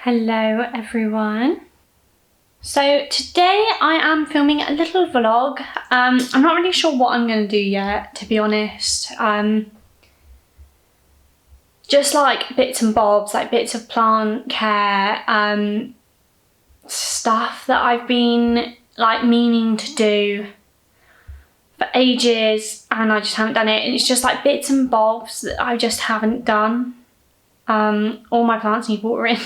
Hello everyone. So today I am filming a little vlog. I'm not really sure what I'm going to do yet, to be honest. Just like bits and bobs, like bits of plant care, stuff that I've been like meaning to do for ages and I just haven't done it. And it's just like bits and bobs that I just haven't done. All my plants need watering.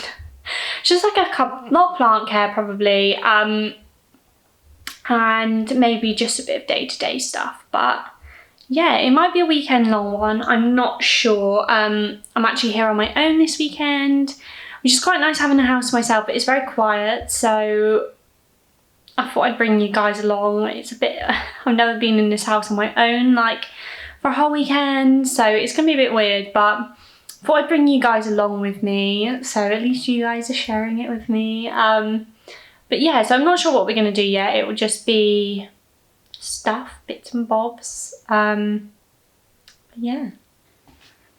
Just like a couple, not plant care probably, and maybe just a bit of day-to-day stuff. But yeah, it might be a weekend long one, I'm not sure. I'm actually here on my own this weekend, which is quite nice having a house to myself, but it's very quiet, so I thought I'd bring you guys along. It's a bit, I've never been in this house on my own, like for a whole weekend, so it's gonna be a bit weird, but thought I'd bring you guys along with me, so at least you guys are sharing it with me. But yeah, so I'm not sure what we're going to do yet. It will just be stuff, bits and bobs. Yeah.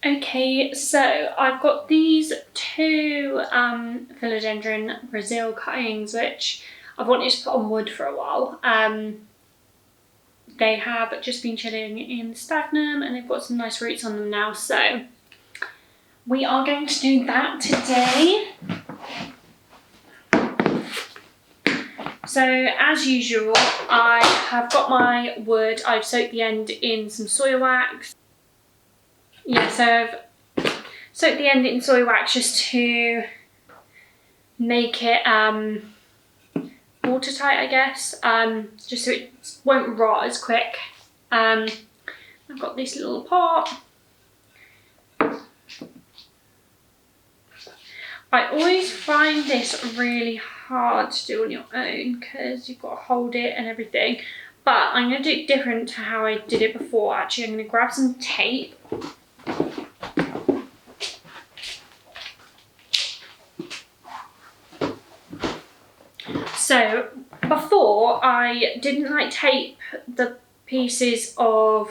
Okay, so I've got these two philodendron Brazil cuttings, which I've wanted to put on wood for a while. They have just been chilling in the sphagnum and they've got some nice roots on them now, so we are going to do that today. So as usual, I have got my wood. I've soaked the end in some soy wax. Yeah, so I've soaked the end in soy wax just to make it watertight, I guess, just so it won't rot as quick. I've got this little pot. I always find this really hard to do on your own because you've got to hold it and everything, but I'm going to do it different to how I did it before. Actually, I'm going to grab some tape. So before I didn't like tape the pieces of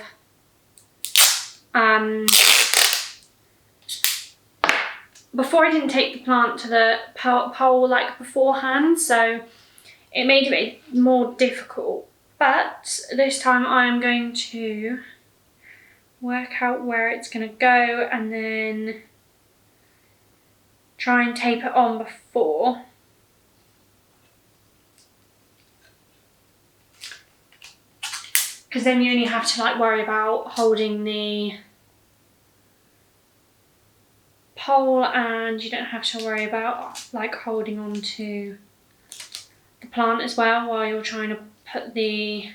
before I didn't take the plant to the pole like beforehand, so it made it a bit more difficult. But this time I am going to work out where it's going to go and then try and tape it on before. Because then you only have to like worry about holding the pole and you don't have to worry about like holding on to the plant as well while you're trying to put the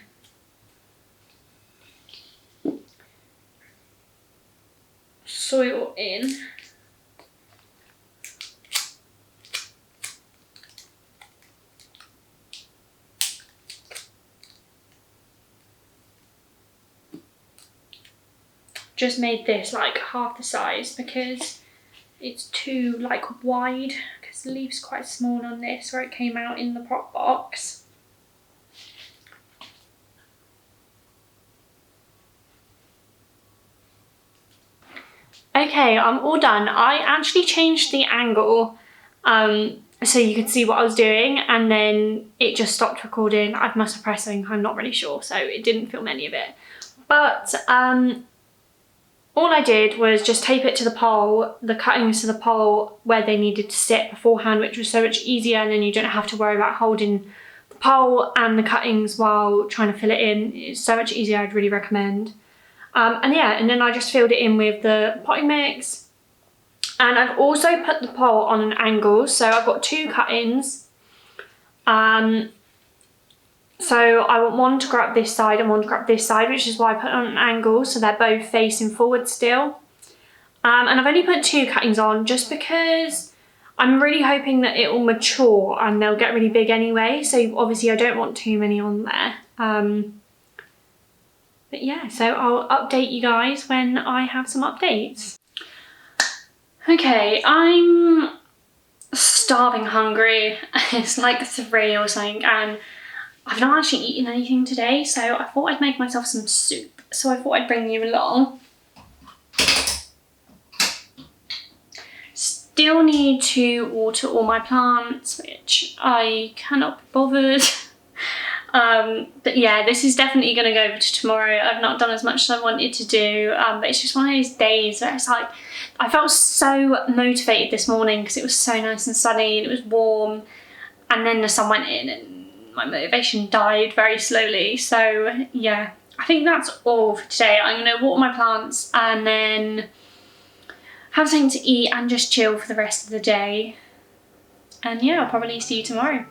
soil in. Just made this like half the size because it's too like wide, because the leaf's quite small on this where it came out in the pot box. Okay, I'm all done. I actually changed the angle so you could see what I was doing, and then it just stopped recording. I must have pressed something, I'm not really sure, so it didn't film any of it. But all I did was just tape it to the pole, the cuttings to the pole where they needed to sit beforehand, which was so much easier, and then you don't have to worry about holding the pole and the cuttings while trying to fill it in. It's so much easier, I'd really recommend. And yeah, and then I just filled it in with the potting mix. And I've also put the pole on an angle, so I've got two cuttings. So I want one to grab this side and one to grab this side, which is why I put it on an angle, so they're both facing forward still. And I've only put two cuttings on just because I'm really hoping that it will mature and they'll get really big anyway, so obviously I don't want too many on there. But yeah, so I'll update you guys when I have some updates. Okay, I'm starving hungry. It's like 3 or something and I've not actually eaten anything today, so I thought I'd make myself some soup. So I thought I'd bring you along. still need to water all my plants, which I cannot be bothered. But yeah, this is definitely going to go over to tomorrow. I've not done as much as I wanted to do, but it's just one of those days where it's like, I felt so motivated this morning because it was so nice and sunny and it was warm, and then the sun went in and my motivation died very slowly. So yeah, I think that's all for today. I'm going to water my plants and then have something to eat and just chill for the rest of the day. And yeah, I'll probably see you tomorrow.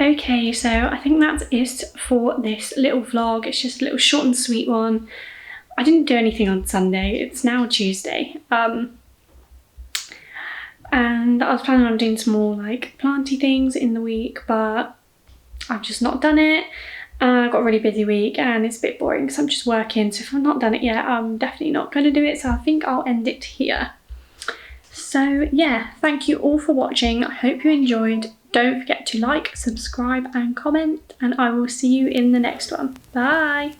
Okay, so I think that's it for this little vlog. It's just a little short and sweet one. I didn't do anything on Sunday. It's now Tuesday. And I was planning on doing some more like planty things in the week, but I've just not done it. I've got a really busy week and it's a bit boring because I'm just working. So if I've not done it yet, I'm definitely not going to do it. So I think I'll end it here. So yeah, thank you all for watching. I hope you enjoyed. Don't forget to like, subscribe and comment, and I will see you in the next one. Bye!